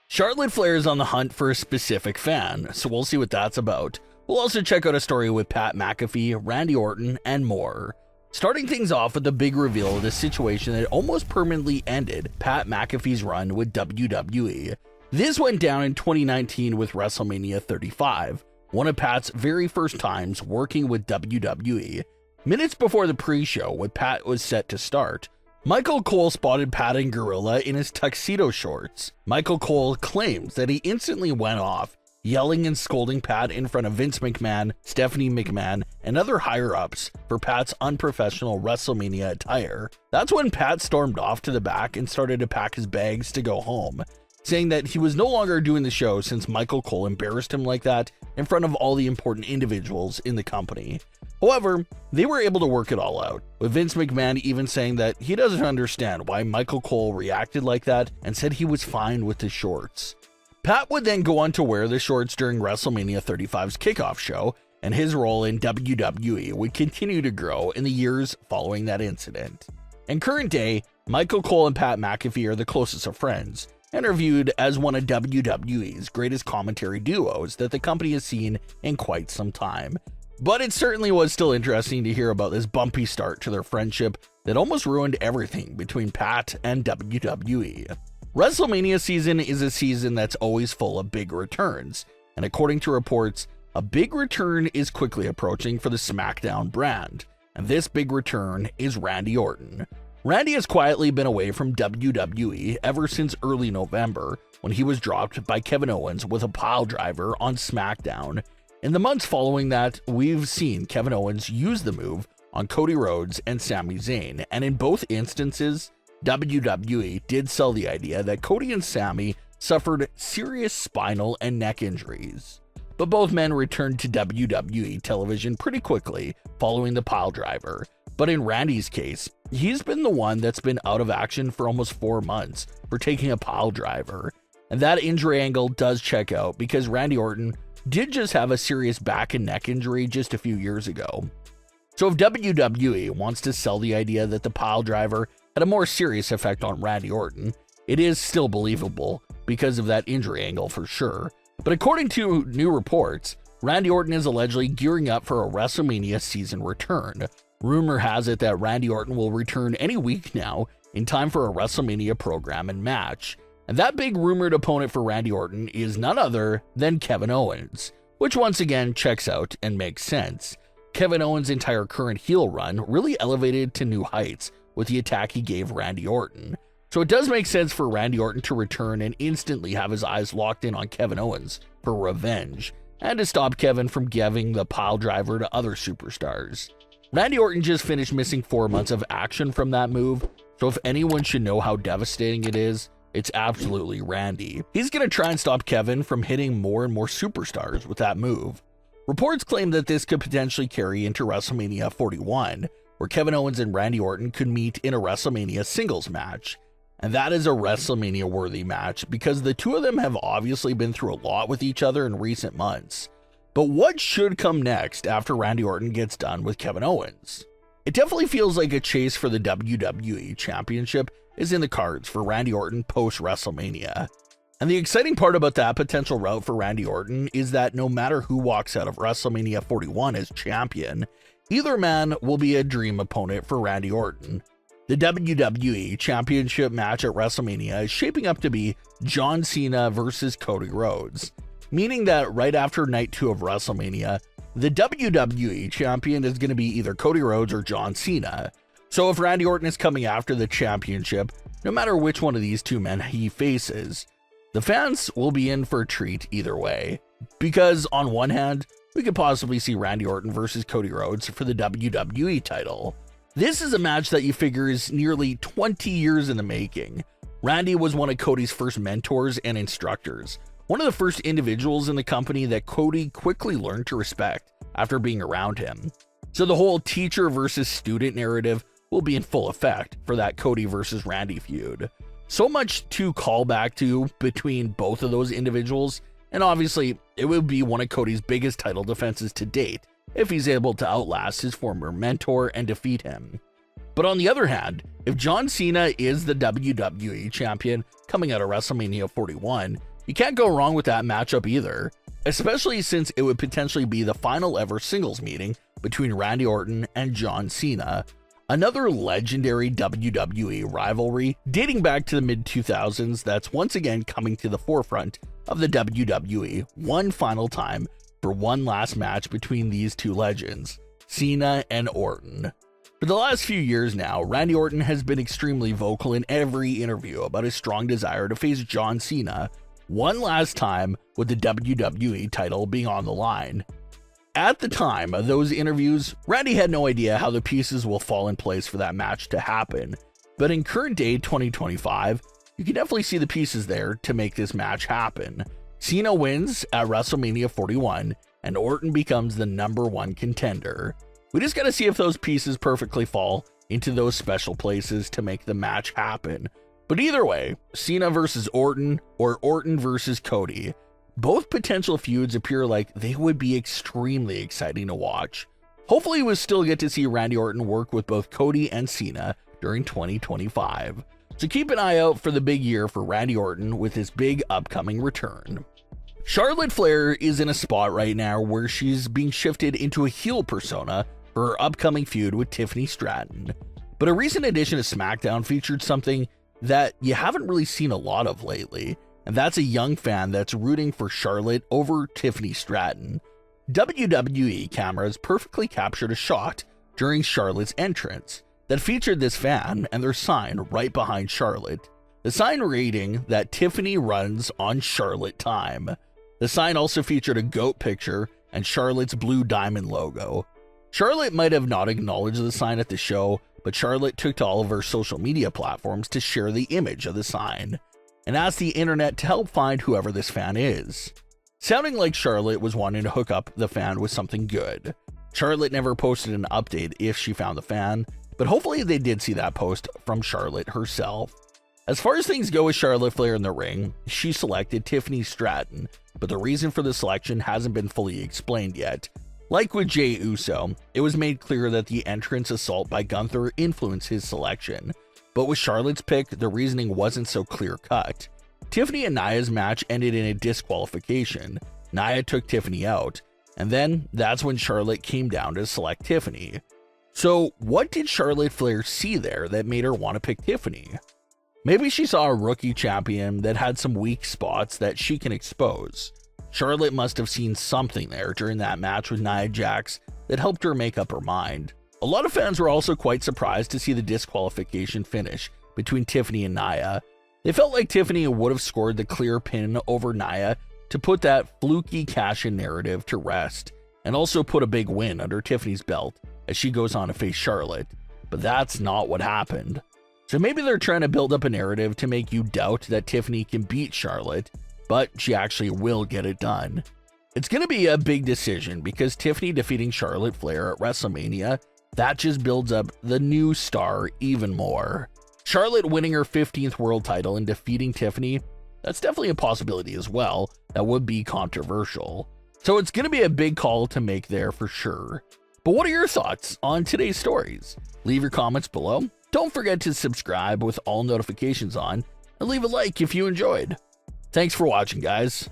Charlotte Flair is on the hunt for a specific fan, so we'll see what that's about. We'll also check out a story with Pat McAfee, Randy Orton, and more. Starting things off with the big reveal of the situation that almost permanently ended Pat McAfee's run with WWE. This went down in 2019 with WrestleMania 35, one of Pat's very first times working with WWE. Minutes before the pre-show, when Pat was set to start, Michael Cole spotted Pat and Gorilla in his tuxedo shorts. Michael Cole claims that he instantly went off, yelling and scolding Pat in front of Vince McMahon, Stephanie McMahon, and other higher-ups for Pat's unprofessional WrestleMania attire. That's when Pat stormed off to the back and started to pack his bags to go home, saying that he was no longer doing the show since Michael Cole embarrassed him like that in front of all the important individuals in the company. However, they were able to work it all out, with Vince McMahon even saying that he doesn't understand why Michael Cole reacted like that and said he was fine with the shorts. Pat would then go on to wear the shorts during WrestleMania 35's kickoff show, and his role in WWE would continue to grow in the years following that incident. In current day, Michael Cole and Pat McAfee are the closest of friends, and are viewed as one of WWE's greatest commentary duos that the company has seen in quite some time. But it certainly was still interesting to hear about this bumpy start to their friendship that almost ruined everything between Pat and WWE. WrestleMania season is a season that's always full of big returns, and according to reports, a big return is quickly approaching for the Smackdown brand, and this big return is Randy Orton. Randy has quietly been away from WWE ever since early November, when he was dropped by Kevin Owens with a piledriver on SmackDown. In the months following that, we've seen Kevin Owens use the move on Cody Rhodes and Sami Zayn, and in both instances, WWE did sell the idea that Cody and Sami suffered serious spinal and neck injuries. But both men returned to WWE television pretty quickly following the piledriver. But in Randy's case, he's been the one that's been out of action for almost 4 months for taking a piledriver. And that injury angle does check out because Randy Orton did just have a serious back and neck injury just a few years ago. So if WWE wants to sell the idea that the piledriver had a more serious effect on Randy Orton, it is still believable because of that injury angle for sure. But according to new reports, Randy Orton is allegedly gearing up for a WrestleMania season return. Rumor has it that Randy Orton will return any week now in time for a WrestleMania program and match. And that big rumored opponent for Randy Orton is none other than Kevin Owens, which once again checks out and makes sense. Kevin Owens' entire current heel run really elevated to new heights with the attack he gave Randy Orton. So it does make sense for Randy Orton to return and instantly have his eyes locked in on Kevin Owens for revenge, and to stop Kevin from giving the piledriver to other superstars. Randy Orton just finished missing 4 months of action from that move, so if anyone should know how devastating it is, it's absolutely Randy. He's going to try and stop Kevin from hitting more and more superstars with that move. Reports claim that this could potentially carry into WrestleMania 41, where Kevin Owens and Randy Orton could meet in a WrestleMania singles match. And that is a WrestleMania-worthy match because the two of them have obviously been through a lot with each other in recent months. But what should come next after Randy Orton gets done with Kevin Owens? It definitely feels like a chase for the WWE Championship is in the cards for Randy Orton post-WrestleMania. And the exciting part about that potential route for Randy Orton is that no matter who walks out of WrestleMania 41 as champion, either man will be a dream opponent for Randy Orton. The WWE Championship match at WrestleMania is shaping up to be John Cena versus Cody Rhodes, meaning that right after night 2 of WrestleMania, the WWE Champion is going to be either Cody Rhodes or John Cena. So if Randy Orton is coming after the championship, no matter which one of these two men he faces, the fans will be in for a treat either way. Because on one hand, we could possibly see Randy Orton versus Cody Rhodes for the WWE title. This is a match that you figure is nearly 20 years in the making. Randy was one of Cody's first mentors and instructors, one of the first individuals in the company that Cody quickly learned to respect after being around him. So the whole teacher versus student narrative will be in full effect for that Cody versus Randy feud. So much to call back to between both of those individuals, and obviously it would be one of Cody's biggest title defenses to date if he's able to outlast his former mentor and defeat him. But on the other hand, if John Cena is the WWE champion coming out of WrestleMania 41, you can't go wrong with that matchup either, especially since it would potentially be the final ever singles meeting between Randy Orton and John Cena, another legendary WWE rivalry dating back to the mid-2000s that's once again coming to the forefront of the WWE one final time for one last match between these two legends, Cena and Orton. For the last few years now, Randy Orton has been extremely vocal in every interview about his strong desire to face John Cena one last time with the WWE title being on the line. At the time of those interviews, Randy had no idea how the pieces will fall in place for that match to happen, but in current day 2025, you can definitely see the pieces there to make this match happen. Cena wins at WrestleMania 41, and Orton becomes the #1 contender. We just gotta see if those pieces perfectly fall into those special places to make the match happen. But either way, Cena versus Orton or Orton versus Cody, both potential feuds appear like they would be extremely exciting to watch. Hopefully we'll still get to see Randy Orton work with both Cody and Cena during 2025. So keep an eye out for the big year for Randy Orton with his big upcoming return. Charlotte Flair is in a spot right now where she's being shifted into a heel persona for her upcoming feud with Tiffany Stratton. But a recent edition of Smackdown featured something that you haven't really seen a lot of lately, and that's a young fan that's rooting for Charlotte over Tiffany Stratton. WWE cameras perfectly captured a shot during Charlotte's entrance that featured this fan and their sign right behind Charlotte. The sign reading that Tiffany runs on Charlotte time. The sign also featured a goat picture and Charlotte's blue diamond logo. Charlotte might have not acknowledged the sign at the show, but Charlotte took to all of her social media platforms to share the image of the sign and asked the internet to help find whoever this fan is. Sounding like Charlotte was wanting to hook up the fan with something good. Charlotte never posted an update if she found the fan, but hopefully they did see that post from Charlotte herself. As far as things go with Charlotte Flair in the ring, she selected Tiffany Stratton, but the reason for the selection hasn't been fully explained yet. Like with Jey Uso, it was made clear that the entrance assault by Gunther influenced his selection, but with Charlotte's pick, the reasoning wasn't so clear-cut. Tiffany and Nia's match ended in a disqualification. Nia took Tiffany out, and then that's when Charlotte came down to select Tiffany. So what did Charlotte Flair see there that made her want to pick Tiffany? Maybe she saw a rookie champion that had some weak spots that she can expose. Charlotte must have seen something there during that match with Nia Jax that helped her make up her mind. A lot of fans were also quite surprised to see the disqualification finish between Tiffany and Nia. They felt like Tiffany would have scored the clear pin over Nia to put that fluky cash-in narrative to rest, and also put a big win under Tiffany's belt as she goes on to face Charlotte. But that's not what happened. So maybe they're trying to build up a narrative to make you doubt that Tiffany can beat Charlotte, but she actually will get it done. It's going to be a big decision because Tiffany defeating Charlotte Flair at WrestleMania, that just builds up the new star even more. Charlotte winning her 15th world title and defeating Tiffany, that's definitely a possibility as well. That would be controversial. So it's going to be a big call to make there for sure. But what are your thoughts on today's stories? Leave your comments below. Don't forget to subscribe with all notifications on, and leave a like if you enjoyed. Thanks for watching, guys.